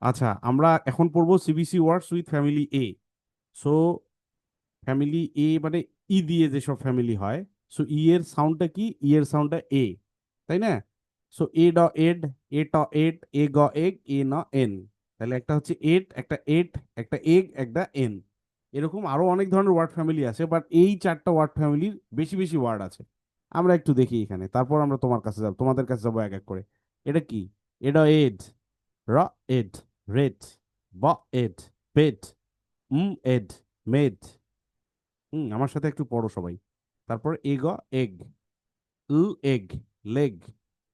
আচ্ছা, আমরা এখন পড়বো সিবিসি ওয়ার্ডস উইথ ফ্যামিলি এ। সো ফ্যামিলি এ মানে ই দিয়ে যেসব ফ্যামিলি হয়, সো ই এর সাউন্ডটা কি? ই এর সাউন্ডটা এ, তাই না? সো এ ড এড, এ ট এট, এ গ এগ, এ ন এন। তাহলে একটা হচ্ছে এট, একটা এট, একটা এগ, একটা এন। এরকম আরো অনেক ধরনের ওয়ার্ড ফ্যামিলি আছে, বাট এই চারটা ওয়ার্ড ফ্যামিলির বেশি বেশি ওয়ার্ড আছে। আমরা একটু দেখি এখানে, তারপর আমরা তোমার কাছে যাবো, তোমাদের কাছে যাবো এক এক করে। এটা কি? এটা এড, র এড, রেড, ব এড, বেড, এড, মেড। আমার সাথে একটু পড়ো সবাই। তারপর এগ, এগ, এগ, লেগ,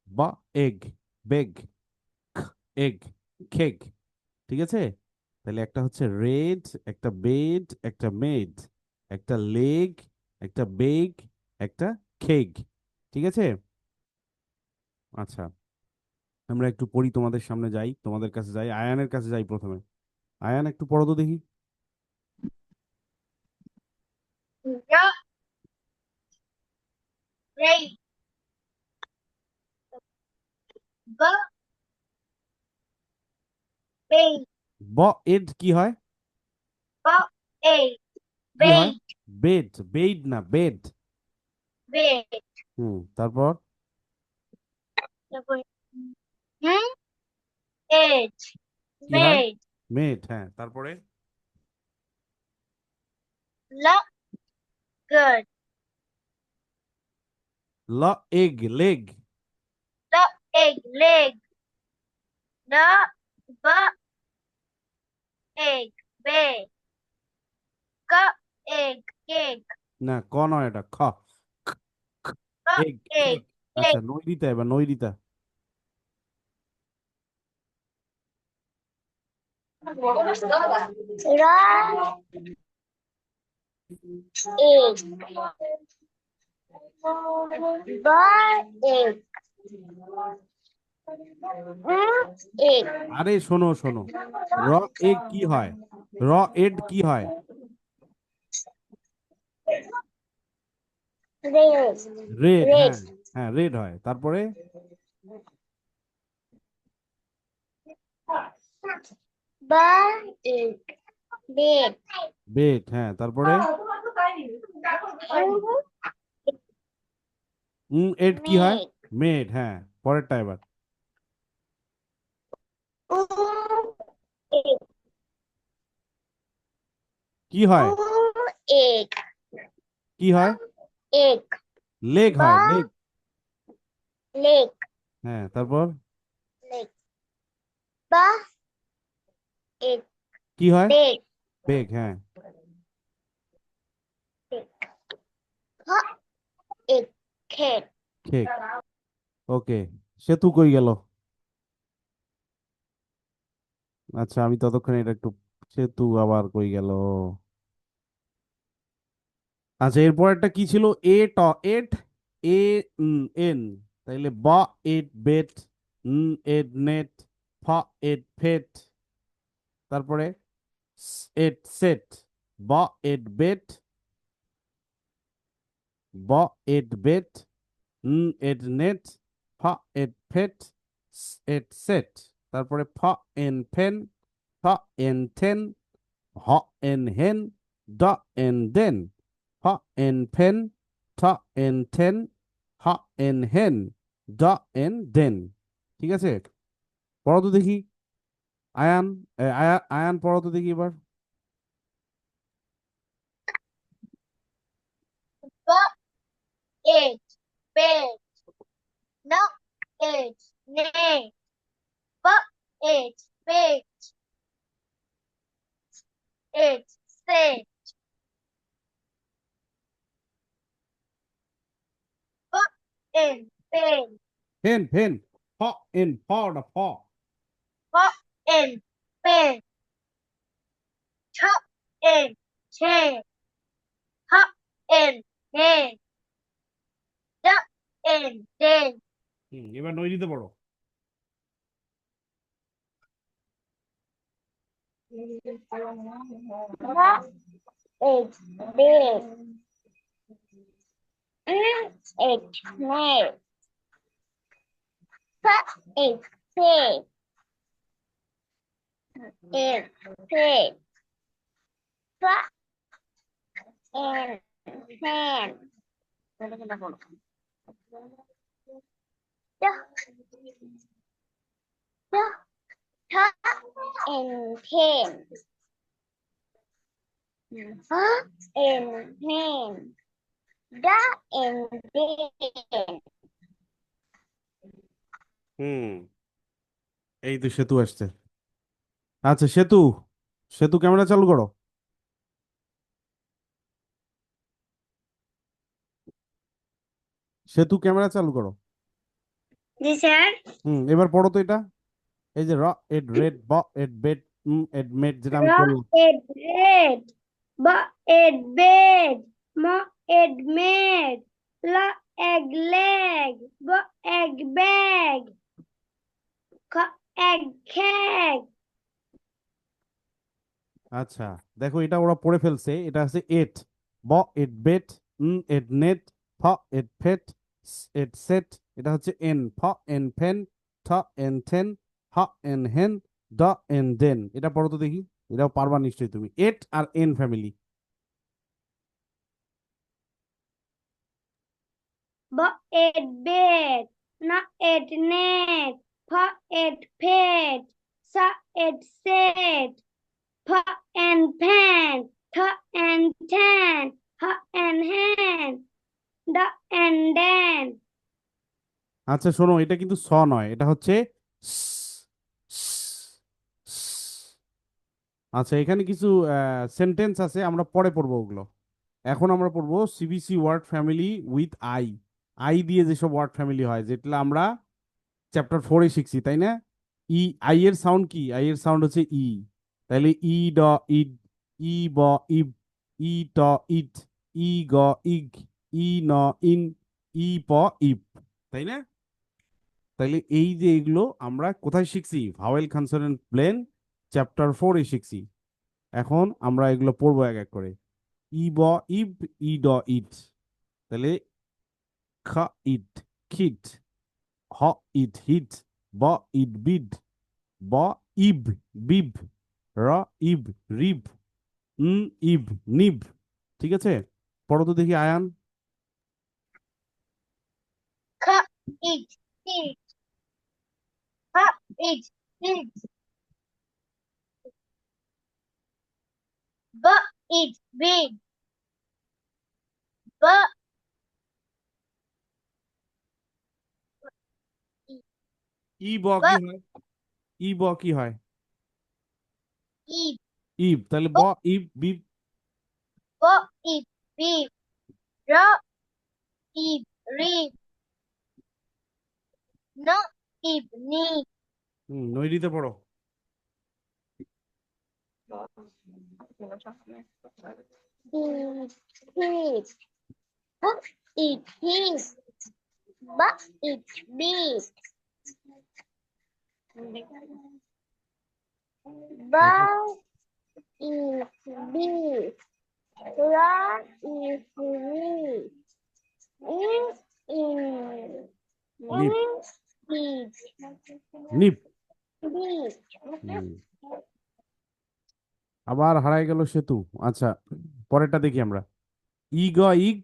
বা এগ, বেগ, এগ, খেগ। ঠিক আছে? তাহলে একটা হচ্ছে রেড, একটা বেড, একটা মেড, একটা লেগ, একটা বেগ, একটা খেগ। ঠিক আছে? আচ্ছা, আমরা একটু পড়ি, তোমাদের সামনে যাই, তোমাদের কাছে যাই, আয়ানের কাছে যাই প্রথমে। আয়ান, একটু পড়ো তো দেখি। The rain, the bay, ব এড কি হয়? the a কি হয়? bay, বেড, বেড না বেড। bay, তারপর তারপর it, কি হয়? made, মেড, হ্যাঁ, তারপরে look good, L eg, leg, the egg, leg, the egg, bay, the egg, cake, না ক নয়, এটা খ। the egg, egg, egg. আচ্ছা, cake, নৈরিতা, এবার Nairita. the egg, the egg, egg, আরে শোনো শোনো, র এগ কি হয়? র এড কি হয়? red, রেড, red, হ্যাঁ। হ্যাঁ, রেড হয়, তারপরে the egg, bed, বেড, হ্যাঁ, তারপরে এড কি হয়? make, মেড, হ্যাঁ। পরেরটা এবার egg, কি হয়? egg, কি হয়? egg, লেগ হয়, ba, লেগ। leg, হ্যাঁ, তারপর leg, ba, egg, কি হয়? bed, বেগ, হ্যাঁ। egg, ha, egg, cake, ঠিক, ওকে। সেতু কই গেল? আচ্ছা, আমি ততক্ষণে এটা একটু, সেতু আবার কই গেল? আচ্ছা, এরপর একটা কি ছিল? এ ট এট, এ এন। তাইলে ব এট বেট, এট নেট, ফ এট ফেট। তারপরে এট সেট, ব এট বেট, ব এট বেট, এট নেট, ফ এট ফেট, এট সেট। তারপরে ফ এন ফেন, ফ এন ঠেন, হ এন হেন, ড এন দেন, হ এন ফেন, ঠ এন ঠেন, হ এন হেন, ড এন দেন। ঠিক আছে? পড়ো তো দেখি। আয়ান, আয়ান পড়ো তো দেখি এবার। ba, egg, bed, no, egg, nay, ba, egg, bed, egg, say, ba, in, pen, ফেন, ফেন, ফ এন, ফ না ফ। ba, in, pen, top, in, chain, hop, in, hand, duck, in, den, এবার নৈরিতে পড়ো। ba, egg, bed, egg, nay, ba, egg, say, in pain. T in pen. T in pen. In pen. Da in bin. হুম, এই তো সেতু আসছে। আচ্ছা সেতু, সেতু camera চালু করো। সেতু ক্যামেরা চালু করো। জি স্যার। এবার পড়ো তো এটা। এই যে র এড রেড ব এড বেড এড মেড, যেটা আমি Ra পড়লাম। ed red. Ba ed bed. Ma ed maid. La egg leg. Ba egg bag. Ka egg keg. আচ্ছা দেখো, এটা ওরা পড়ে ফেলছে। এটা আছে এট, ব এড বেড, এড নেট, ফ এড ফেট, এড সেট। এটা হচ্ছে এন, ফ এন ফেন, ঠ এন ঠেন, হ এন হেন, ড এন দেন। এটা পড়ো তো দেখি। এটাও পারবা নিশ্চয়ই তুমি। এট আর en family. Ba ed bed. Na ed net. Pa ed pet. Sa ed set. Pa and pan. Ta and tan. Ha and hand. Da and dan. আচ্ছা শোনো, এটা কিন্তু স নয়, এটা হচ্ছে স, স, স। আচ্ছা এখানে কিছু সেন্টেন্স আছে, আমরা পরে পড়বো ওগুলো। এখন আমরা পড়বো সিবিসি word family with I. I দিয়ে যেসব ওয়ার্ড ফ্যামিলি হয়, যেটা আমরা চ্যাপ্টার 4-এ শিখছি, তাই না? ই, আই এর সাউন্ড কি? আই এর সাউন্ড হচ্ছে ই। তাহলে ই ড ইড, ই ব ইব, ই ট ইট, ই গ ইগ, ই ন ইন, ই প ইপ, তাই না? তাইলে এই যে এগুলো আমরা কোথায় শিখছি? ভাওয়েল কনসোনেন্ট প্লেন চ্যাপ্টার 4-এ শিখছি। এখন আমরা এগুলো পড়বো এক এক করে। ই ব ইব, ই ড ইট। তাহলে খ ইট খিট, হ ইট হিট, ব ইট বিড, ব ইব বিব, র ইব রিব, ইব নিব। ঠিক আছে, পড়ো তো দেখি Ayaan. Ka ed kid. Ha ed kid. Ba ed big. Ba ই ব ba কি হয়? ই ব কি হয়? ed. ইব, তাহলে ব ইব বিব। Ba ed big. Ra ed read. No ed need. নৈরিতে পড়ো। Ed kid. Book ed his. Ba ed big. Ba is big. Ra is read. Is in. Nip, Is Nip. big. হুম, আবার হারাই গেল সেতু। আচ্ছা পরেরটা দেখি আমরা। ই গ ইগ,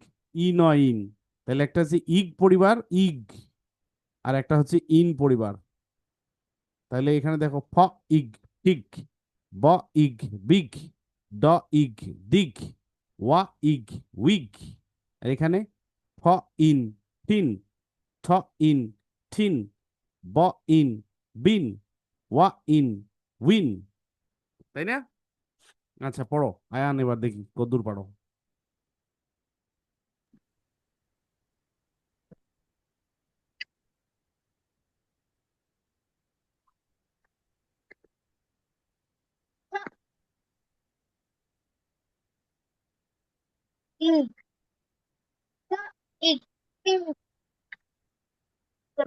ই ন ইন। তাহলে একটা হচ্ছে ইগ পরিবার, ইগ, আর একটা হচ্ছে ইন পরিবার। তাহলে এখানে দেখো, ফ ইগ টিক, ব ইগ বিগ, ড ইগ দিগ, ওয়া ইগ উইগ। আর এখানে ফ ইন টিন, ঠ ইন ঠিন, ব ইন বিন, ওয়া ইন উইন, তাই না? আচ্ছা পড়ো আয়ান, এবার দেখি কদ্দূর পারো। Is is big. The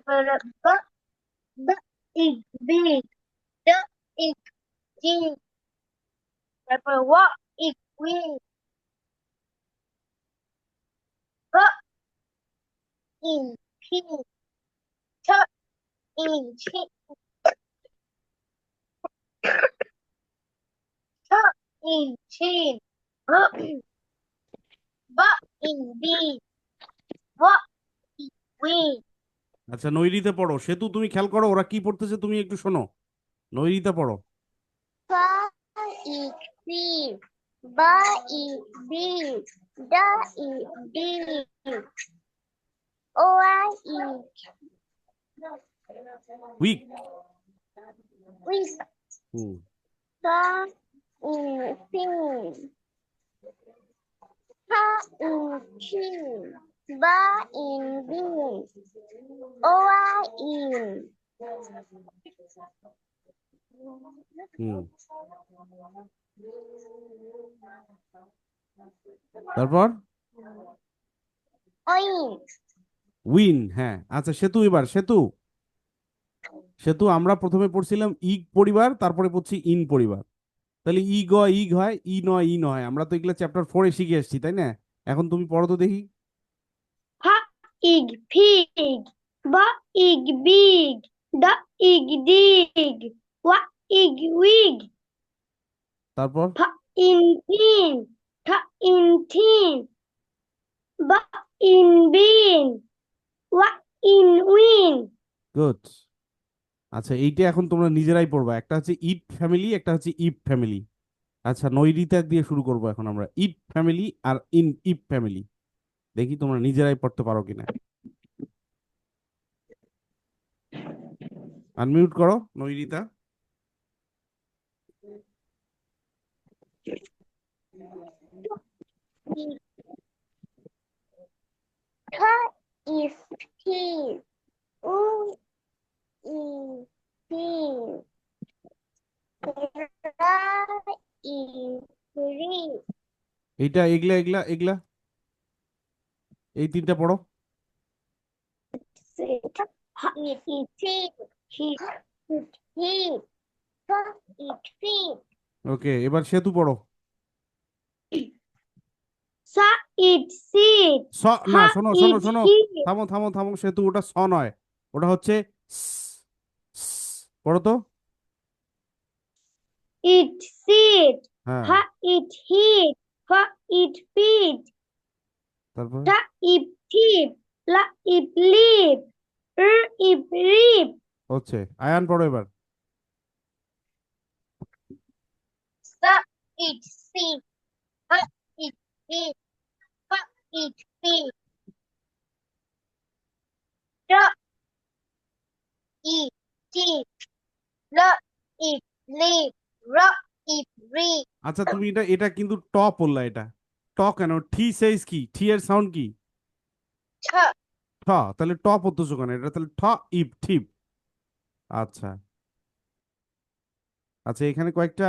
the is big. The is big. The what is big. The in pink. The in pink. in chin. B in bean. W in wing. আচ্ছা নৈরিতে পড়ো। সেতু তুমি খেয়াল করো ওরা কি পড়তেছে, তুমি একটু শোনো। নৈরিতে পড়ো। F is feet. B is bean. D is deep. O is weak. weak. হুম। F is fin. H in chin. B in bean. O in হুম। তারপর oin. উইন। হ্যাঁ আচ্ছা সেতু, এবার সেতু। সেতু আমরা প্রথমে পড়ছিলাম ইগ পরিবার, তারপরে পড়ছি ইন পরিবার। তাহলে ইগ হয় ইগ হয়, ই নয় ই নয়, আমরা তো এগুলো চ্যাপ্টার 4-এ শিখে এসেছি তাই না? এখন তুমি পড়ো তো দেখি। H is pig. B is big. D is dig. W is wig. তারপর P in pin. T in tin. B in bean. W in win. Good. আচ্ছা এইটা এখন তোমরা নিজেরাই পড়বা, একটা হচ্ছে ইট ফ্যামিলি, একটা হচ্ছে ইপ ফ্যামিলি। আচ্ছা নৈরিতা দিয়ে শুরু করবো এখন আমরা, ইট ফ্যামিলি আর ইন ইপ ফ্যামিলি। দেখি তোমরা নিজেরাই পড়তে পারো কিনা। আনমিউট করো Nairita. T is tea. U is pin. R is tree. এইটা এগুলা এগুলা এগুলা এই তিনটা পড়ো। H is pig. He is pig. F is feet. ওকে এবার সেতু পড়ো। S is seed. Saw, H না শোনো শোনো is শোনো, heat. থামো থামো থামো, সেতু ওটা স নয়, ওটা হচ্ছে স। স। পড়ো তো। It seed. হ্যাঁ। H it heat. F it feed. তারপর T it tip. L it leap. R it reap. হচ্ছে আয়ান পড়ো এবার। S it seed. H it heat. F it feed. T it tip. L it leap. R it reap. আচ্ছা তুমি এটা এটা কিন্তু ট পড়লা, এটা ট কেন? ঠি সাইজ কি, ঠি এর সাউন্ড কি? T ঠ। তাহলে ট পড়তেছো কেন? এটা তাহলে ঠ ইপ ঠিপ। আচ্ছা। আচ্ছা এখানে কয়েকটা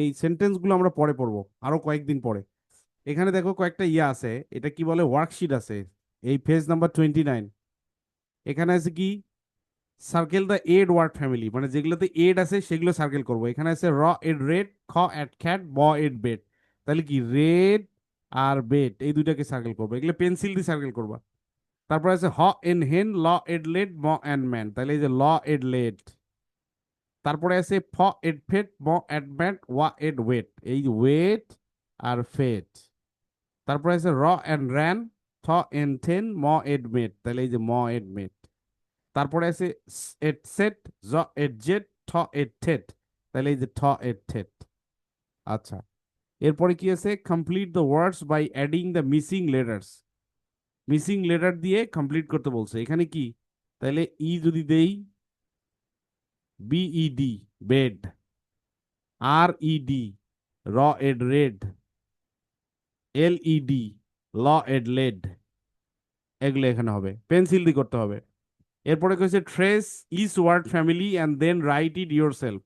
এই সেন্টেন্স গুলো আমরা পরে পড়বো, আরো কয়েকদিন পরে। এখানে দেখো কয়েকটা ইয়ে আছে, এটা কি বলে, ওয়ার্কশিট আছে। এই পেজ নাম্বার 29। এখানে আছে কি, circle the ed word family, মানে যেগুলোতে এড আছে সেগুলো সার্কেল করবো। এখানে আছে র এড রেড, খ এড খ্যাট, ব এড বেড। তাহলে কি রেড আর বেড এই দুইটাকে সার্কেল করবো, এগুলো পেন্সিল দিয়ে সার্কেল করবা। তারপর আছে হ এন হেন, ল এড লেড, ম এন্ড ম্যান, তাহলে এই যে ল এড লেড। তারপরে আছে ফ এড ফেট, ম এড ম্যাট, ওয়া এড ওয়েট, এই ওয়েট আর ফেট। তারপরে আছে র এন্ড র্যান, থ এন থেন, ম এড মেট, তাহলে এই যে ম এড মেট। তারপরে আছে এট সেট, জ এট জেট, ঠ এট ঠেট, তাহলে এই যে ঠ এট ঠেট। আচ্ছা এরপরে কি আছে, complete the words by adding the missing letters. Missing letter দিয়ে কমপ্লিট করতে বলছে। এখানে কি, তাহলে ই যদি দেই, BED bed, R ED r ed red, LED l ed led, এগুলো এখানে হবে, পেন্সিল দিয়ে করতে হবে। এরপরে কইছে trace each word family and then write it yourself.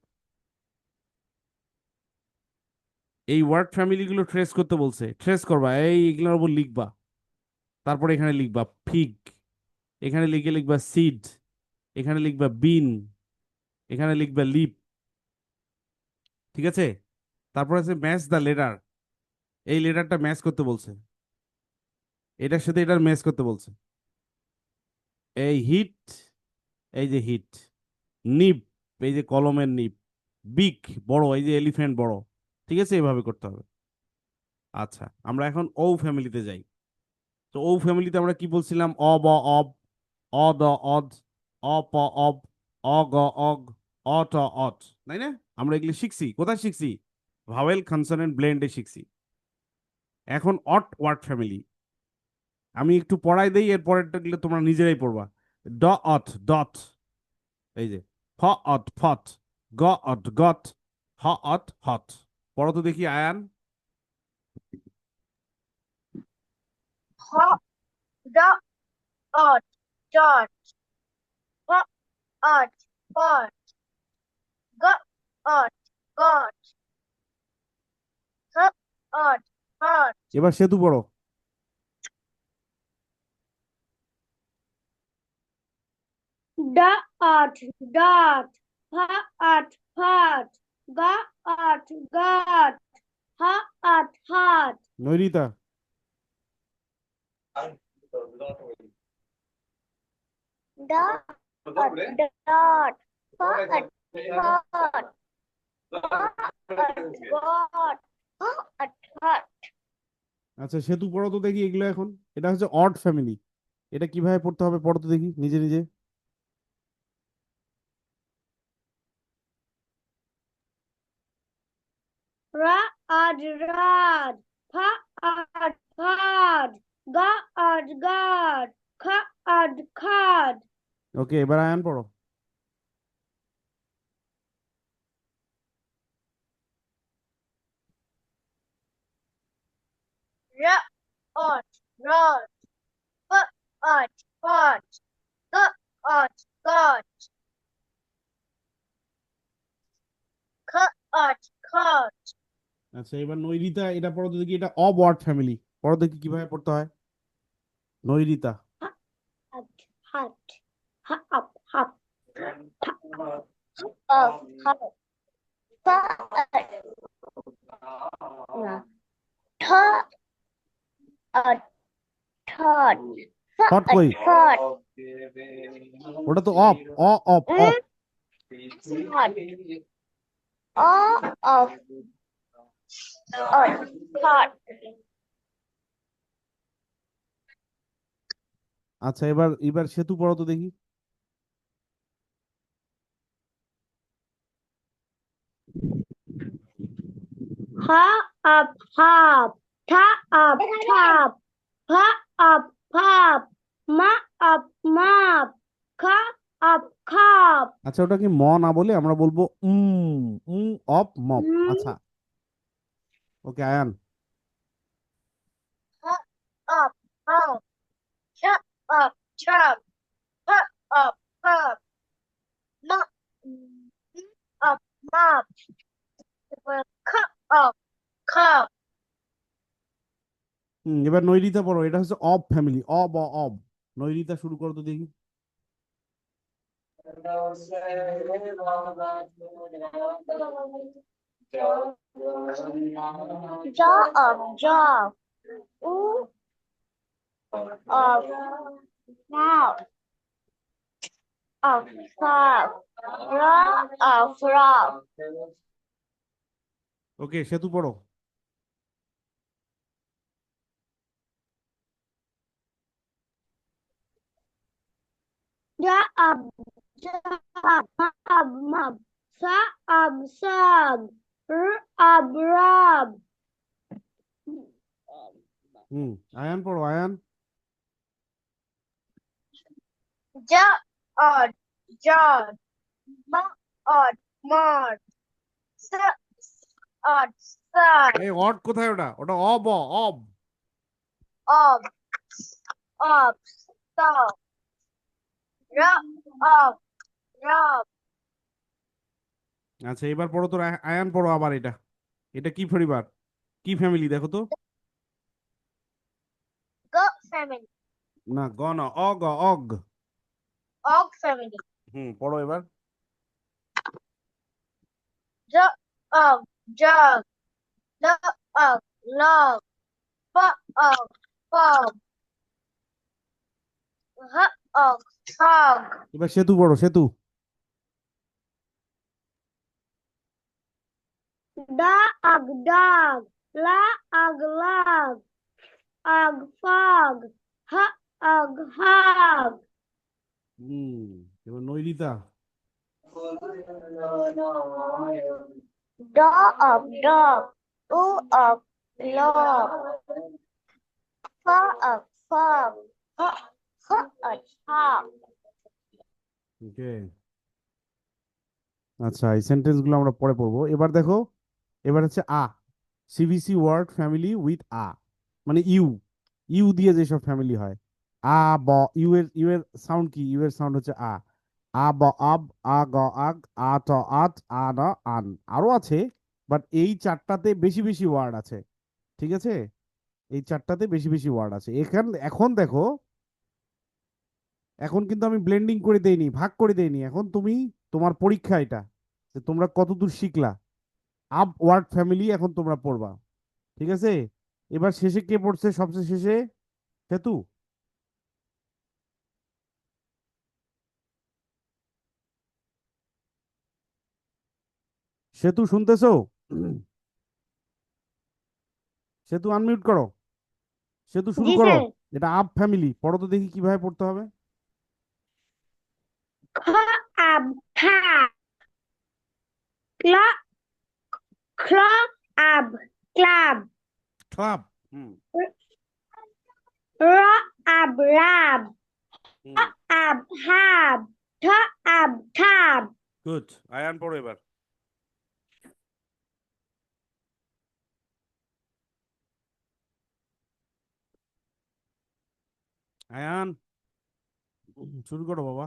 এই ওয়ার্ড ফ্যামিলি গুলো ট্রেস করতে বলছে, ট্রেস করবা, এই এগুলোর উপর লিখবা। তারপরে এখানে লিখবা ফিগ, এখানে লিখে লিখবা সিড, এখানে লিখবা বিন, এখানে লিখবা লিপ। ঠিক আছে? তারপর আছে ম্যাচ দ্য লেটার, এই লেটারটা ম্যাচ করতে বলছে, এটার সাথে এটার ম্যাচ করতে বলছে। এই হিট, এই যে হিট, নিপ, এই যে কলমের নিপ, বিগ বড়, এই যে এলিফ্যান্ট বড়, ঠিক আছে, এভাবে করতে হবে। আচ্ছা, আমরা এখন ও ফ্যামিলিতে যাই। তো ও ফ্যামিলিতে আমরা কি বলছিলাম? অ ব অব, অ দ অদ, অ প অব, অ গ অগ, অ ট অট, তাই না? আমরা এগুলি শিখছি, কোথায় শিখছি? ভাওয়েল কনসোনেন্ট ব্লেন্ডে শিখছি। এখন অট ওয়ার্ড ফ্যামিলি আমি একটু পড়াই দেই, এর পরেরটা গুলো তোমরা নিজেরাই পড়বা। ড অট ডট, এই যে ফ অট ফট, গ অট গট, হ অট হট। পড়ো তো দেখি Ayaan. Hot, dot, dot, dot, hot, hot, hot, got, hot, got, hot, hot, hot, এবার সেতু পড়ো। dot, dot, hot, hot, got, got, hot, hot, Nairita. dot, dot, hot, hot, hot, hot, hot. আচ্ছা সেতু পড়ো তো দেখি এগুলো এখন। এটা হচ্ছে অড ফ্যামিলি, এটা কিভাবে পড়তে হবে পড়ো তো দেখি নিজে নিজে। Rad, had, God, card. ওকে, এবার আয়ান পড়ো। Rod, rod, pot, pot, got, got, cut. আচ্ছা এবার নৈরিতা, এটা পড়ো তো দেখি, এটা অব ওয়ার্ড ফ্যামিলি, পড়ো দেখি কিভাবে পড়তে হয়। Nairita. Hut, hut, up, hut, up, hut, thought, thought, hot কই? thought, ওটা তো অপ, অ অপ অপ। thought, of, thought. আচ্ছা এবার এবার সেতু পড়ো তো দেখি। Ha up hop, ta up top, pa up pop, ma up mop, ka up cop. আচ্ছা ওটা কি ম না বলে আমরা বলবো অপ মপ। আচ্ছা ওকে Ayaan. Ha up hop, cha up chop, pa up pop, ma up mop, ka up cop. এবার নৈরিতা পড়ো, এটা হচ্ছে of family, of of. Nairita শুরু করো তো দেখি। Jaw of jaw, ooh of mouth, of frog, raw of frog. ওকে সেতু পড়ো। Ja ab mab, sa ab sab, ab rab. Ayaan পড়ো Ayaan. Ja od jod, ma od mod, sa od sad, এই odd কোথায়? ওটা ওটা of, of. ob ob stop, rub ob rub. আচ্ছা এবার পড়ো তো আয়ান পড়ো আবার এটা। এটা কি পরিবার, কি ফ্যামিলি দেখো তো? Goat family, না গ না, অগ অগ। og family, পড়ো এবার। jug of jug, log of log, fog of fog, hug of hog. এবার সেতু পড়ো, সেতু। Dog, dog. Log, log. Og, fog. Hog, hog. এবার Nairita. Dog, dog. Log, log. Frog, frog. Hog. ওকে, আচ্ছা এই সেন্টেন্স গুলো আমরা পরে পড়বো। এবার দেখো, এবার হচ্ছে সিবিসি ওয়ার্ড ফ্যামিলি উইথ মানে ইউ, ইউ দিয়ে যেসব ফ্যামিলি হয়। আ ব, ইউ এর সাউন্ড কি? ইউ এর সাউন্ড হচ্ছে ব আব, গ আগ, ত আত, ন আন। আরো আছে, বাট এই চারটাতে বেশি বেশি ওয়ার্ড আছে। ঠিক আছে, এই চারটাতে বেশি বেশি ওয়ার্ড আছে। এখন দেখো, এখন কিন্তু আমি ব্লেন্ডিং করে দেইনি, ভাগ করে দেইনি। এখন তুমি, তোমার পরীক্ষা এটা, যে তোমরা কতদূর শিখলা। আপ ওয়ার্ড ফ্যামিলি এখন তোমরা পড়বা। ঠিক আছে, এবার শেষে কে পড়ছে সবচেয়ে শেষে? সেতু। সেতু শুনতেছো? সেতু আনমিউট করো। সেতু শুরু জি করো। স্যার। এটা আপ ফ্যামিলি পড়ো তো দেখি কিভাবে পড়তে হবে। খ, আব, খা। ক্ল, খ্ল, আব, ক্লাব। ক্লাব। হুম। র, আব, রাব। হুম। আব, হাব। ঠ, আব, ঠাব। গুড, আয়ান পড়ো এবার। আয়ান, শুরু করো বাবা।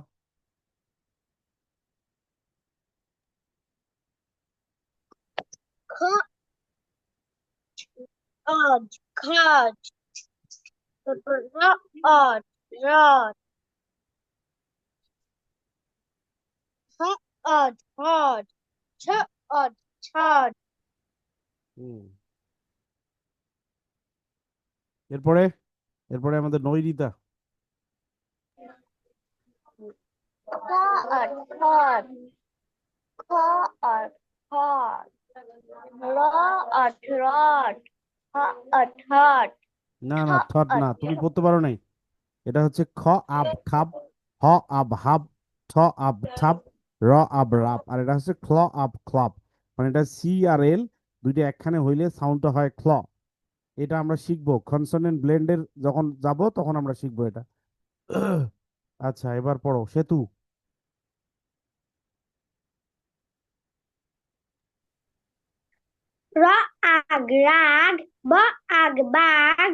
খ, অজ, খজ। র, অজ, রজ। হ, অজ, হজ। ছ, অজ, ছজ। হুম। এরপরে, এরপরে আমাদের নৈরিতা। খ, অজ, খজ। খ, অজ, খজ। র, অজ, রজ। হ, অজ, হজ। না ঠ, না, থট অজ, না, তুমি পড়তে পারো নাই। এটা হচ্ছে খ আব খাব, হ আব হাব, ঠ আব ঠাব, র আব রাব। আর এটা হচ্ছে ক্ল আব ক্লাব। মানে এটা সি আর এল দুইটা একখানে হইলে সাউন্ডটা হয় ক্ল। এটা আমরা শিখবো কনসোনেন্ট ব্লেন্ডের যখন যাব তখন আমরা শিখবো এটা। আচ্ছা এবার পড়ো সেতু। র, আগ, রাগ। ব, আগ, বাগ।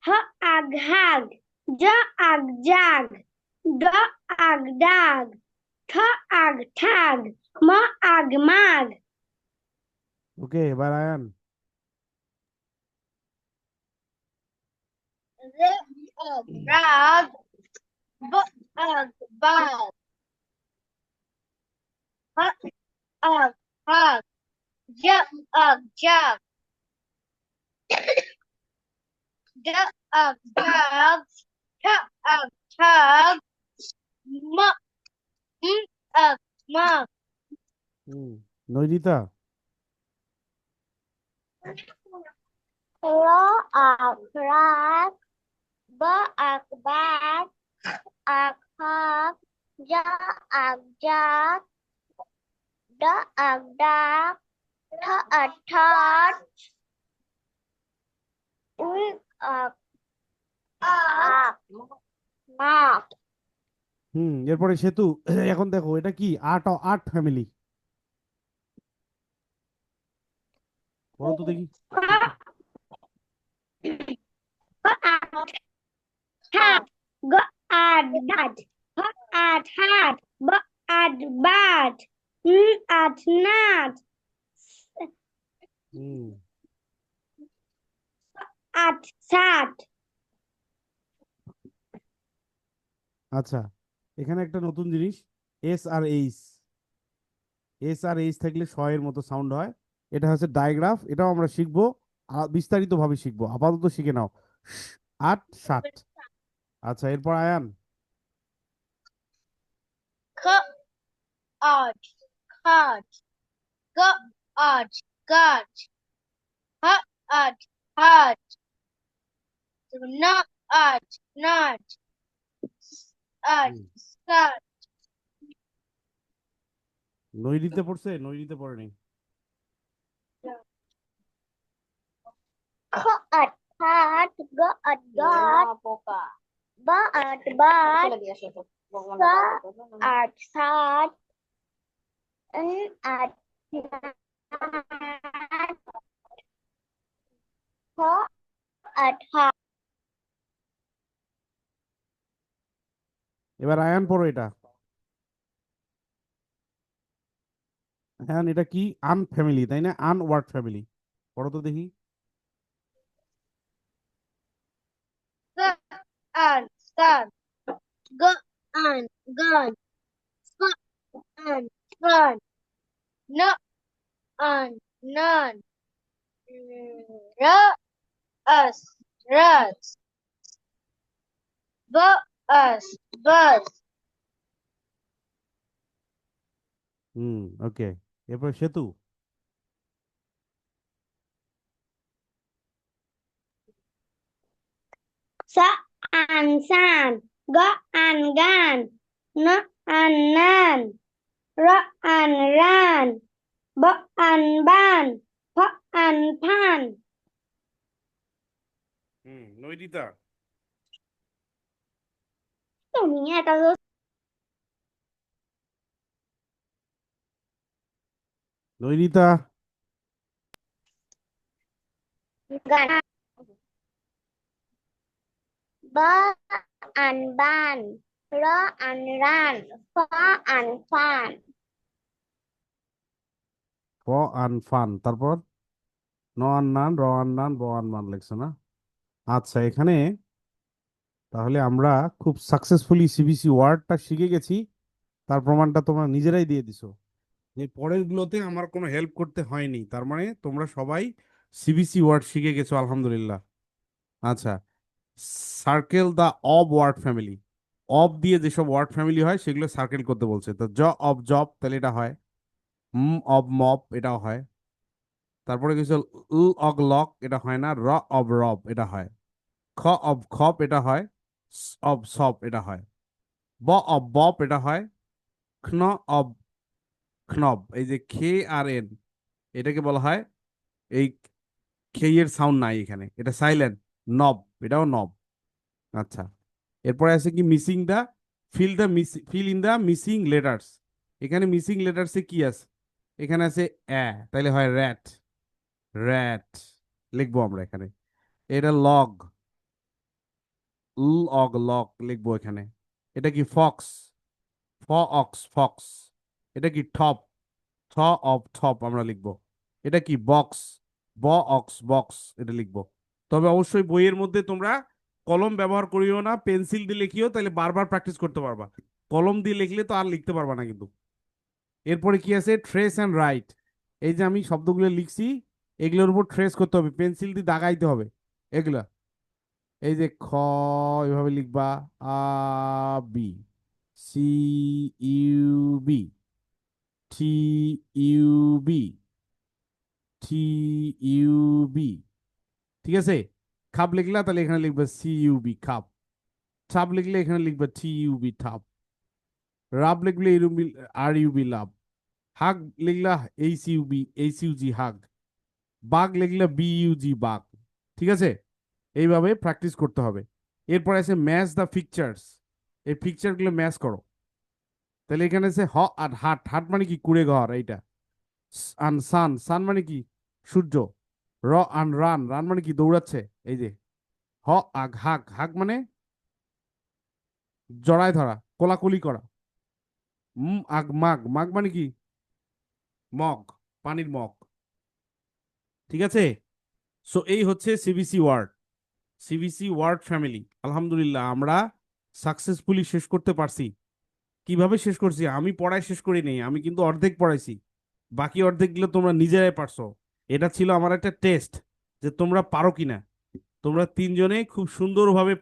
হ, আগ, হাগ। জ, আগ, জাগ। ড, আগ, ডাগ। ঠ, আগ, ঠাগ। ম, আগ, মাগ। ওকে, এবার আয়ান। র, আগ, রাগ। ব, আগ, বাগ। হ, আগ, হাগ। জ, আগ, জাগ। ড, আগ, ডাগ। ঠ, আগ, ঠাগ। ম, আগ, মাগ। হুম। নৈরিতা। র, আগ, রাগ। ব, আগ, বাগ। আগ, হাগ। জ, আগ, জাগ। ড, আগ, ডাগ। ঠ, আগ, ঠাগ। উই, আগ, আগ, মাগ। এরপরে সেতু। এখন দেখো এটা কি? আর্ট ফ্যামিলি, পড়ো তো দেখি। Hat, go at that, at hat, b at bat, at nut, hmm. at sat. আচ্ছা, এখানে একটা নতুন জিনিস, এস আর এইচ। এস আর এইচ থাকলে স এর মতো সাউন্ড হয়। এটা হচ্ছে ডায়াগ্রাফ, এটাও আমরা শিখবো, বিস্তারিত ভাবে শিখবো। আপাতত শিখে নাও। শ, আট সাত। আচ্ছা এরপর Ayaan. Cut, arch, cut, go, arch, God. Hard. Hard. Not. Not. Hmm. Start. নৈরিতে পড়ছে, নৈরিতে পড়েনি। Hard. Hard. God. God. But. But. Sad. At. At. Hard. এবার আয়ান পড়ো এটা। আয়ান এটা কি? আন ফ্যামিলি, তাই না? আন ওয়ার্ড ফ্যামিলি। পড়ো তো দেখি। And. Sun. Go. And. Gun. Fun. And. Fun. No. And. None. Us. Russ. Us. Bus. হুম, ওকে। এরপর সেতু। Sa and san. Go and gun. No and nan. Ro and ran. Bo and ban. Po and pan. হুম, নৈরিতা। তুমি এত নৈরিতা। গান ba and ban. Ro and ran. Po and fan. ক আন fun, তারপর ন আন নান, র আন নান, ব আন মান লেখছো না? আচ্ছা, এখানে তাহলে আমরা খুব সাকসেসফুলি সিবিসি ওয়ার্ডটা শিখে গেছি। তার প্রমাণটা তোমরা নিজেরাই দিয়ে দিছো। যে পরের গুলোতে আমার কোনো হেল্প করতে হয়নি, তার মানে তোমরা সবাই সিবিসি ওয়ার্ড শিখে গেছো, আলহামদুলিল্লাহ। আচ্ছা, circle the ob word family. Ob দিয়ে যেসব ওয়ার্ড ফ্যামিলি হয় সেগুলো সার্কেল করতে বলছে। তো জ অব জব, তাহলে এটা হয়। অব মপ, এটাও হয়। তারপরে কিছু অগ লক, এটা হয় না। র অব রব, এটা হয়। খ অব খপ, এটা হয়। অব সব, এটা হয়। ব অব বপ, এটা হয়। খ্ন অব খনব, এই যে খে আর এন, এটাকে বলা হয়, এই খেইয়ের সাউন্ড নাই এখানে, এটা সাইলেন্ট। নব, এটাও নব। আচ্ছা, এরপরে আছে কি? Missing the, fill in the missing letters. এখানে মিসিং লেটার্সে কি আছে? এখানে আছে তাইলে হয় র্যাট। র্যাট লিখবো আমরা এখানে। এটা লগ, অগ লগ লিখবো এখানে। এটা কি? ফক্স, ফ অক্স ফক্স। এটা কি? টপ, থ অফ থপ আমরা লিখবো। এটা কি? বক্স, ব অক্স বক্স, এটা লিখবো। তবে অবশ্যই বইয়ের মধ্যে তোমরা কলম ব্যবহার করিও না, পেন্সিল দিয়ে লিখিও, তাহলে বারবার প্র্যাকটিস করতে পারবা। কলম দিয়ে লিখলে তো আর লিখতে পারবা না কিন্তু। এরপরে কি আছে? Trace and right. এই যে আমি শব্দগুলো লিখছি, এগুলোর উপর ট্রেস করতে হবে, পেন্সিল দিয়ে দাগাইতে হবে এগুলা। এই যে খ, এভাবে লিখবা। আ B, C U B, T U B, T U B. ঠিক আছে? খাপ লিখলা, তাহলে এখানে লিখবে সি ইউ বি খাপ। ছাপ লিখলে এখানে লিখবে টি ইউ বি ঠাপ। রাব লিখলে আর ইউ বি লাভ। হাগ লিখলা H U B, H U G hug. Bug লিখলে বি ইউ জি বাঘ। ঠিক আছে? এইভাবে প্র্যাকটিস করতে হবে। এরপর আছে ম্যাচ দ্য পিকচার্স। এই পিকচার গুলো ম্যাচ করো। তাহলে এখানে আছে হ আর হাট। হাট মানে কি? কুড়ে ঘর, এইটা। আন সান, সান মানে কি? সূর্য। র আন রান, রান মানে কি? দৌড়াচ্ছে, এই যে। হ আগ হাগ, হাগ মানে জড়ায় ধরা, কোলাকুলি করা। আগ মাগ, মাগ মানে কি? মগ, পানির মগ। ঠিক আছে? সো এই হচ্ছে CBC word, CBC word family. আলহামদুলিল্লাহ, আমরা সাকসেসফুলি শেষ করতে পারছি। কিভাবে শেষ করছি? আমি পড়ায় শেষ করি নাই, আমি কিন্তু অর্ধেক পড়াইছি, বাকি অর্ধেক গুলো তোমরা নিজেরাই পারছো। এটা ছিল আমার একটা টেস্ট, যে তোমরা পারো কিনা। তোমরা তিনজনে খুব সুন্দরভাবে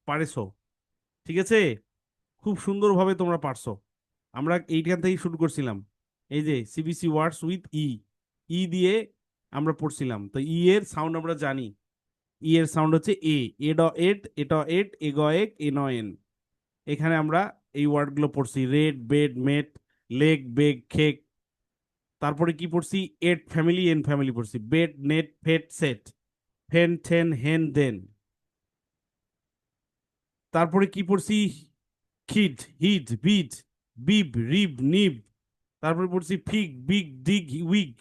পারেছো। ঠিক আছে? খুব সুন্দরভাবে তোমরা পারছো। আমরা এইখান থেকেই শুরু করছিলাম। এই যে সিবিসি ওয়ার্ডস উইথ ই, ই দিয়ে আমরা পড়ছিলাম, তো ই এর সাউন্ড আমরা জানি। ই এর সাউন্ড হচ্ছে এ, এড এট, এট এট, এগ এক, এন এন। এখানে আমরা এই ওয়ার্ডগুলো পড়ছি, রেড, বেড, মেট, লেগ, বেগ, খেক। তারপরে কি পড়ছি, এট ফ্যামিলি, এন ফ্যামিলি পড়ছি, বেড, নেট, ফেট, সেট, ফেন, ঠেন, হেন, দেন। তারপরে কি পড়ছি, খিড, হিড, বিড, বিব, রিব, নিব। তারপরে পড়ছি ফিগ, বিগ, ডিগ, উইগ।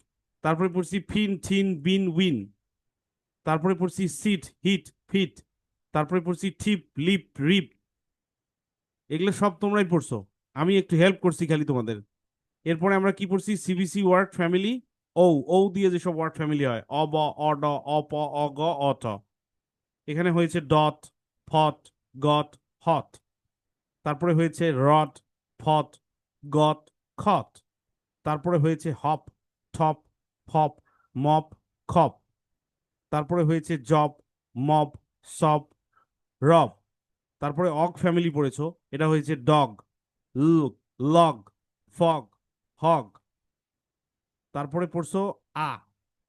তারপরে পড়ছি ফিন, থিন, বিন, উইন। তারপরে পড়ছি সিট, হিট, ফিট। তারপরে পড়ছি ঠিপ, লিপ, রিপ। এগুলো সব তোমরাই পড়ছো, আমি একটু হেল্প করছি খালি তোমাদের। এরপরে আমরা কি পড়ছি, সিবিসি ওয়ার্ড ফ্যামিলি। ও, ও দিয়ে যেসব ওয়ার্ড ফ্যামিলি হয়, অ, ব, অ, ড, অ, প, অ, গ, অ, ট। এখানে হয়েছে ডট, ফট, গট, হট। তারপরে হয়েছে রড, ফট, গট, খট। তারপরে হয়েছে হপ, ঠপ, ফপ, মপ, খপ। তারপরে হয়েছে জব, মব, সব, রব। তারপরে অগ ফ্যামিলি পড়েছো, এটা হয়েছে ডগ, লগ, ফগ, হগ। তারপরে পড়ছো আ,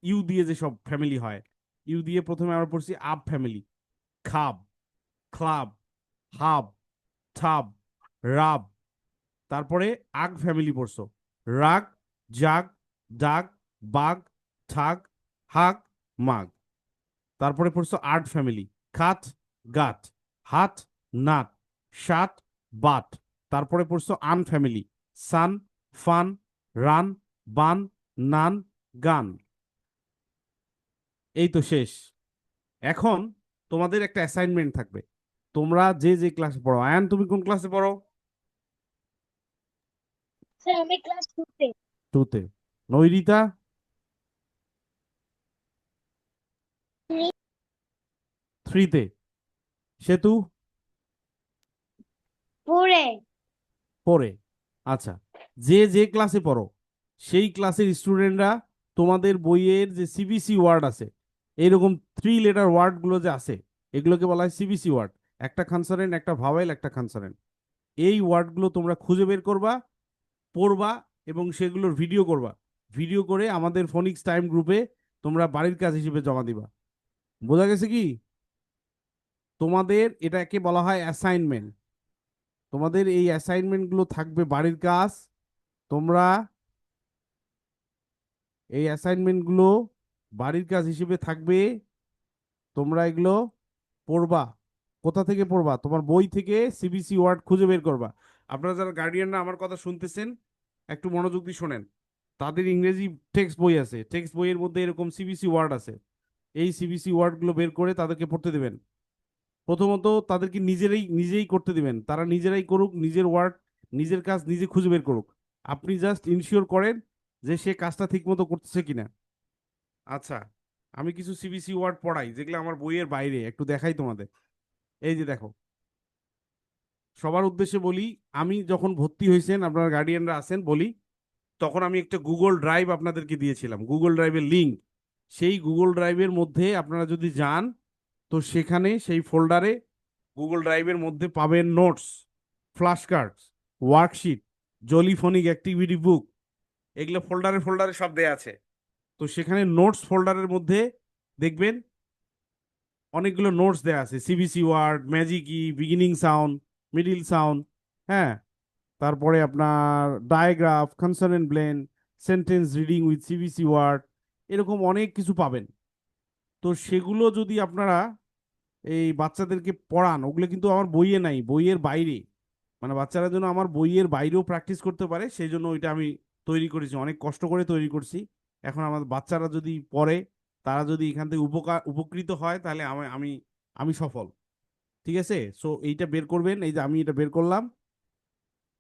ইউ দিয়ে যে সব ফ্যামিলি হয়, ইউ দিয়ে প্রথমে আমরা পড়ছি আব ফ্যামিলি, খাব, ক্লাব, হাব, ঠাব, রাব। তারপরে আগ ফ্যামিলি পড়ছো, রাগ, জাগ, ডাগ, বাগ, ঠাগ, হাগ, মাগ। তারপরে পড়ছো আর্ট ফ্যামিলি, খাট, গাট, হাট, নাট, সাত, বাট। তারপরে পড়ছো আন ফ্যামিলি, সান, ফান, রান, বান, নান, গান। এই তো শেষ। এখন তোমাদের একটা অ্যাসাইনমেন্ট থাকবে, তোমরা যে যে ক্লাসে পড়ো। আয়ান, তুমি কোন ক্লাসে পড়ো? স্যার আমি ক্লাস 2 তে। টুতে। নৈরিতা? থ্রিতে। সেতু? পড়ে। ফোরে। আচ্ছা, যে যে ক্লাসে পড়ো সেই ক্লাসের স্টুডেন্টরা তোমাদের বইয়ের যে সিবিসি ওয়ার্ড আছে, এইরকম 3 লেটার ওয়ার্ডগুলো যে আছে, এগুলোকে বলা হয় সিবিসি ওয়ার্ড। একটা কনসোনেন্ট, একটা ভাওয়েল, একটা কনসোনেন্ট। এই ওয়ার্ডগুলো তোমরা খুঁজে বের করবা, পড়বা, এবং সেগুলোর ভিডিও করবা। ভিডিও করে আমাদের ফোনিক্স টাইম গ্রুপে তোমরা বাড়ির কাজ হিসেবে জমা দিবা। বোঝা গেছে কি? তোমাদের এটাকে বলা হয় অ্যাসাইনমেন্ট। তোমাদের এই অ্যাসাইনমেন্টগুলো থাকবে বাড়ির কাজ। তোমরা এই অ্যাসাইনমেন্টগুলো বাড়ির কাজ হিসেবে থাকবে, তোমরা এগুলো পড়বা। কোথা থেকে পড়বা? তোমার বই থেকে সিবিসি ওয়ার্ড খুঁজে বের করবা। আপনারা যারা গার্ডিয়ানরা আমার কথা শুনতেছেন, একটু মনোযোগ দিয়ে শোনেন। তাদের ইংরেজি টেক্সট বই আছে, টেক্সট বইয়ের মধ্যে এরকম সিবিসি ওয়ার্ড আছে। এই সিবিসি ওয়ার্ডগুলো বের করে তাদেরকে পড়তে দেবেন। প্রথমত তাদেরকে নিজেই করতে দিবেন, তারা নিজেরাই করুক, নিজের ওয়ার্ড, নিজের কাজ নিজে খুঁজে বের করুক। আপনি জাস্ট ইনশিওর করেন যে সে কাজটা ঠিক মতো করতেছে কিনা। আচ্ছা, আমি কিছু সিবিসি ওয়ার্ড পড়াই যেগুলো আমার বইয়ের বাইরে, একটু দেখাই তোমাদের। এই যে দেখো, সবার উদ্দেশ্যে বলি, আমি যখন ভর্তি হয়েছেন, আপনার গার্ডিয়ানরা আছেন, বলি, তখন আমি একটা গুগল ড্রাইভ আপনাদেরকে দিয়েছিলাম, গুগল ড্রাইভের লিঙ্ক। সেই গুগল ড্রাইভের মধ্যে আপনারা যদি যান, তো সেখানে সেই ফোল্ডারে গুগল ড্রাইভের মধ্যে পাবেন notes, flash cards, worksheet, Jolly Phonic activity book. এগুলো ফোল্ডারে ফোল্ডারে সব দেয়া আছে। তো সেখানে নোটস ফোল্ডারের মধ্যে দেখবেন অনেকগুলো নোটস দেয়া আছে, CBC word, magic E, beginning sound, middle sound, হ্যাঁ, তারপরে আপনার digraph, consonant blend, sentence reading with CBC word, এরকম অনেক কিছু পাবেন। তো সেগুলো যদি আপনারা এই বাচ্চাদেরকে পড়ান, ওগুলো কিন্তু আমার বইয়ে নাই, বইয়ের বাইরে। মানে বাচ্চারা যেন আমার বইয়ের বাইরেও প্র্যাকটিস করতে পারে, সেই জন্য ওইটা আমি তৈরি করেছি, অনেক কষ্ট করে তৈরি করছি। এখন আমার বাচ্চারা যদি পড়ে, তারা যদি এখান থেকে উপকৃত হয়, তাহলে আমি আমি আমি সফল। ঠিক আছে, সো এইটা বের করবেন, এই যে আমি এটা বের করলাম।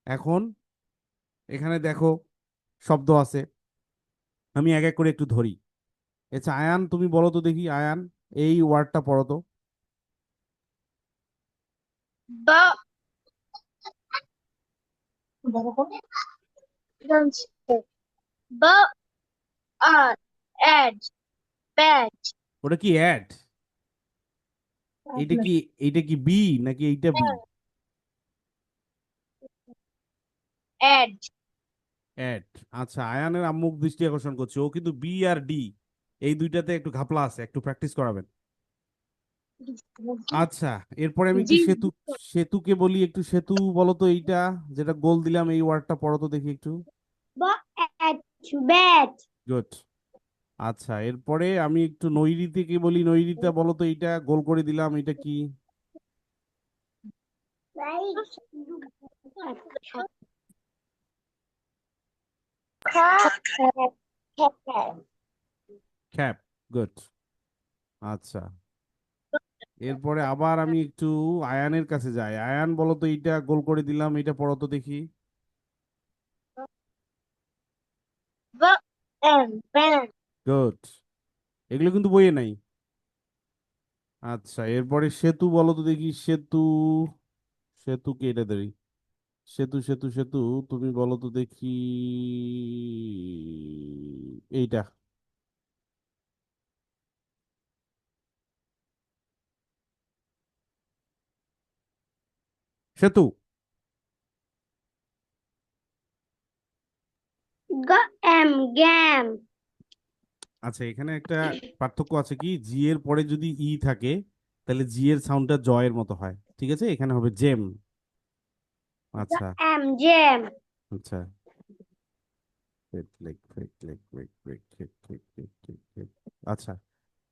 এখন এখানে দেখো শব্দ আছে, আমি এক এক করে একটু ধরি। আচ্ছা আয়ান, তুমি বলো তো দেখি, আয়ান এই ওয়ার্ডটা পড়ো তো। ব ব আর এড, ব্যাড। ওটা কি অ্যাড? এইটা কি, এইটা কি বি নাকি এইটা বি? এড। অ্যাড। আচ্ছা, আয়ানের আম্মুক দৃষ্টি আকর্ষণ করছে, ও কিন্তু বি আর ডি, এই দুইটাতে একটু ঘাপলা আছে, একটু প্র্যাকটিস করাবেন। আচ্ছা, এরপরে আমি একটু জি সেতু, সেতুকে বলি একটু। সেতু বলো তো, এইটা যেটা গোল দিলাম এই ওয়ার্ডটা পড়ো তো দেখি একটু। Bat bat good. আচ্ছা, এরপরে আমি একটু নৈরিতিকে বলি। নৈরিতা বলো তো, এইটা গোল করে দিলাম, এটা কি? খ্যাপ। গুড। আচ্ছা, এরপরে আবার আমি একটু আয়ানের কাছে যাই। আয়ান বলো তো, এইটা গোল করে দিলাম, এটা পড়ো তো দেখি। গুড। এগুলো কিন্তু বইয়ে নাই। আচ্ছা, এরপরে সেতু বলো তো দেখি। সেতু, সেতুকে এটা দেই। সেতু সেতু সেতু, তুমি বলো তো দেখি এইটা। সেতু। গ্যাম আচ্ছা, এখানে একটা পার্থক্য আছে কি, জি এর পরে যদি ই থাকে তাহলে জি এর সাউন্ডটা জয়ের মতো হয়, ঠিক আছে? এখানে হবে জেম। আচ্ছা। জ্যাম আচ্ছা, fake lake, fake lake, fake fake fake fake fake fake fake. আচ্ছা,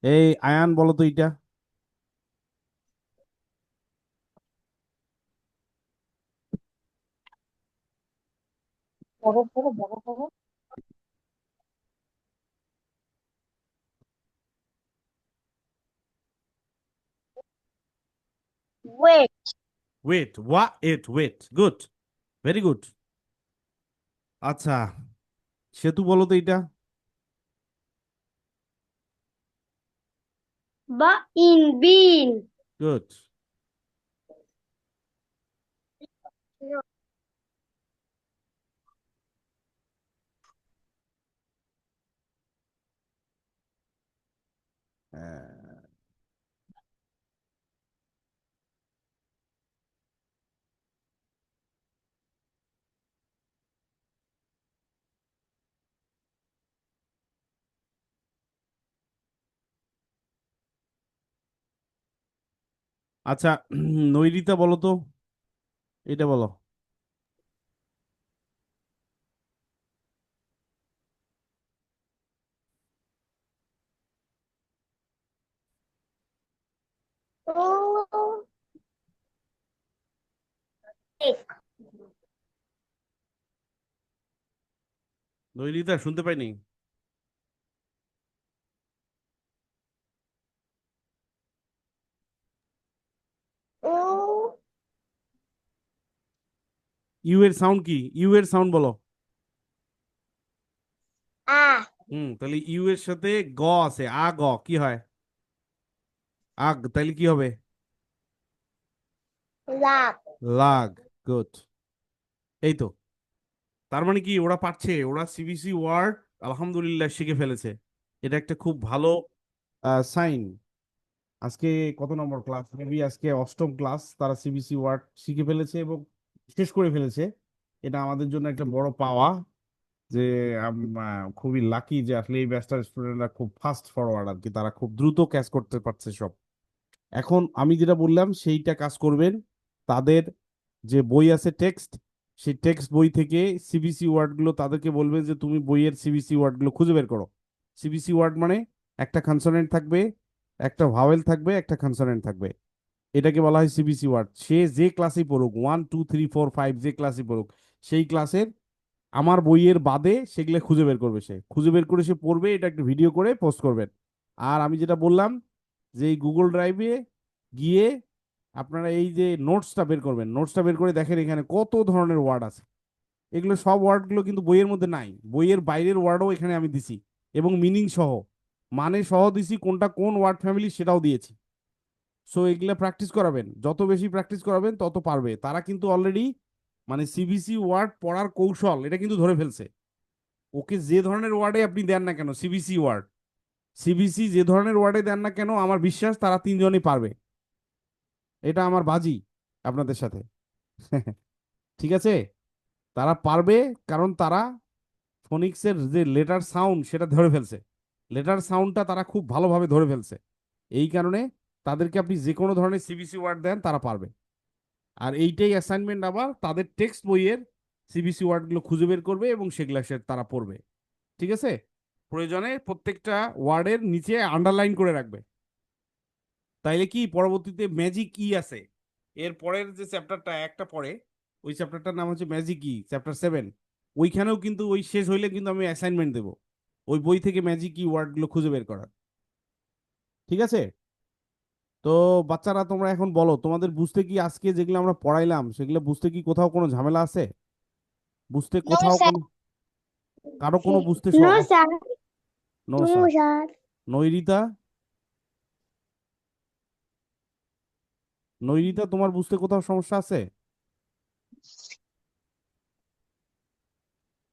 এই আয়ান বলো তো এইটা। ওয়েট ওয়েট, ওয়া এট, ওয়েট। Good, very good. আচ্ছা, সেতু বলো তো এইটা। Been good. আচ্ছা, নৈরিতা বলো তো, এটা বলো। নৈরিতা শুনতে পাইনি। ইউ এর সাউন্ড কি? ইউ এর সাউন্ড বলো। তাহলে ইউ এর সাথে গ আছে, আ গ কি হয়? আগ, তাহলে কি হবে? লাভ লাগ। গুড। এই তো, তার মানে কি ওরা পারছে, ওরা সিবিসি ওয়ার্ড আলহামদুলিল্লাহ শিখে ফেলেছে। এটা একটা খুব ভালো সাইন। আজকে কত নম্বর ক্লাস? মেবি আজকে অষ্টম ক্লাস। তারা সিবিসি ওয়ার্ড শিখে ফেলেছে এবং শেষ করে ফেলেছে। এটা আমাদের জন্য একটা বড় পাওয়া, যে খুবই লাকি যে আসলে এই ব্যাচটার স্টুডেন্টরা খুব ফাস্ট ফরওয়ার্ড আর কি, তারা খুব দ্রুত ক্যাচ করতে পারছে সব। এখন আমি যেটা বললাম সেইটা কাজ করবেন। তাদের যে বই আছে টেক্সট, সেই টেক্সট বই থেকে সিবিসি ওয়ার্ডগুলো তাদেরকে বলবেন যে তুমি বইয়ের সিবিসি ওয়ার্ডগুলো খুঁজে বের করো। সিবিসি ওয়ার্ড মানে একটা কনসোনেন্ট থাকবে, একটা ভাওয়েল থাকবে, একটা কনসোনেন্ট থাকবে। এটাকে বলা হয় সিবিসি ওয়ার্ড। সে যে ক্লাসেই পড়ুক, 1 2 3 4 5 যে ক্লাসে পড়ুক, সেই ক্লাসের আমার বইয়ের বাদে সেগুলো খুঁজে বের করবে। সে খুঁজে বের করে সে পড়বে, এটা একটা ভিডিও করে পোস্ট করবেন। আর আমি যেটা বললাম, যে এই গুগল ড্রাইভে গিয়ে আপনারা এই যে নোটসটা বের করবেন, নোটসটা বের করে দেখেন এখানে কত ধরনের ওয়ার্ড আছে। এগুলো সব ওয়ার্ডগুলো কিন্তু বইয়ের মধ্যে নাই, বইয়ের বাইরের ওয়ার্ডও এখানে আমি দিছি, এবং মিনিং সহ, মানে সহ দিছি, কোনটা কোন ওয়ার্ড ফ্যামিলি সেটাও দিয়েছি। সো এগুলা প্র্যাকটিস করাবেন, যত বেশি প্র্যাকটিস করাবেন তত পারবে। তারা কিন্তু অলরেডি মানে সিবিসি ওয়ার্ড পড়ার কৌশল এটা কিন্তু ধরে ফেলছে। ওকে যে ধরনের ওয়ার্ডে আপনি দেন না কেন, সিবিসি ওয়ার্ড, সিবিসি যে ধরনের ওয়ার্ডে দেন না কেন, আমার বিশ্বাস তারা তিনজনই পারবে। এটা আমার বাজি আপনাদের সাথে। ঠিক আছে, তারা পারবে, কারণ তারা ফোনিক্সের যে লেটার সাউন্ড সেটা ধরে ফেলছে। লেটার সাউন্ডটা তারা খুব ভালোভাবে ধরে ফেলছে। এই কারণে তাদেরকে আপনি যে কোনো ধরনের সিবিসি ওয়ার্ড দেন তারা পারবে। আর এইটাই অ্যাসাইনমেন্ট আবার তাদের টেক্সট বইয়ের সিবিসি ওয়ার্ডগুলো খুঁজে বের করবে এবং সেগুলো তারা পড়বে। ঠিক আছে? প্রয়োজনে প্রত্যেকটা ওয়ার্ডের নিচে আন্ডারলাইন করে রাখবে। তাইলে কি পরবর্তীতে ম্যাজিক ই আছে, এর পরের যে চ্যাপ্টারটা একটা পড়ে, ওই চ্যাপ্টারটার নাম হচ্ছে ম্যাজিক ই, চ্যাপ্টার 7। ওইখানেও কিন্তু ওই শেষ হইলে কিন্তু আমি অ্যাসাইনমেন্ট দেবো ওই বই থেকে ম্যাজিক ই ওয়ার্ডগুলো খুঁজে বের করার। ঠিক আছে? তো বাচ্চারা তোমরা এখন বলো, তোমাদের বুঝতে কি আজকে যেগুলো আমরা পড়াইলাম সেগুলো বুঝতে কি কোথাও কোনো ঝামেলা আছে? বুঝতে নো কোথাও স্যার। কোনো, কারো কোনো বুঝতে no sir. No no sir? Sir. Nairita, Nairita তোমার বুঝতে কোথাও সমস্যা আছে?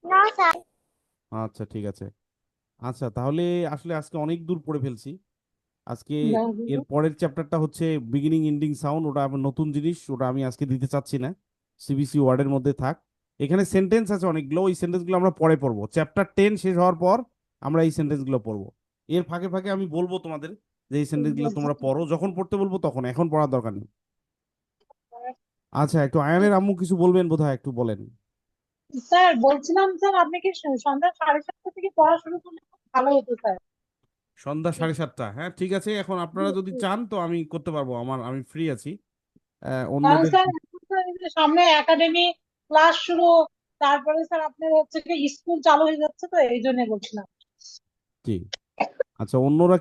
No sir. আচ্ছা ঠিক আছে। আচ্ছা তাহলে আসলে আজকে অনেক দূর পড়ে ফেলছি আজকে। এর পরের চ্যাপ্টারটা হচ্ছে বিগিনিং এন্ডিং সাউন্ড, ওটা আবার নতুন জিনিস, ওটা আমি আজকে দিতে চাচ্ছি না। সিবিসি ওয়ার্ডের মধ্যে থাক। এখানে সেন্টেন্স আছে অনেকগুলো, ওই সেন্টেন্সগুলো আমরা পরে পড়বো, চ্যাপ্টার 10 শেষ হওয়ার পর আমরা এই সেন্টেন্সগুলো পড়বো। এর ফাঁকে ফাঁকে আমি বলবো তোমাদের যে এই সেন্টেন্সগুলো তোমরা পড়ো, যখন পড়তে বলবো তখন, এখন পড়ার দরকার নেই। আচ্ছা, একটু আয়ানের আম্মু কিছু বলবেন বোধহয়, একটু বলেন। স্যার বলছিলাম, স্যার আপনি কি সন্ধ্যা 7:30 থেকে পড়া শুরু করলে খুব ভালো হতো স্যার। সন্ধ্যা 7:30? হ্যাঁ ঠিক আছে, এখন আপনারা যদি চান তো আমি করতে পারবো, আমি ফ্রি আছি। কারণ অন্যদের স্যার এখন তো এই যে সামনে একাডেমি ক্লাস শুরু, তারপরে স্যার আপনার হচ্ছে কি স্কুল চালু হয়ে যাচ্ছে, তো এই জন্য বলছিলাম। জি। আচ্ছা, অন্যরা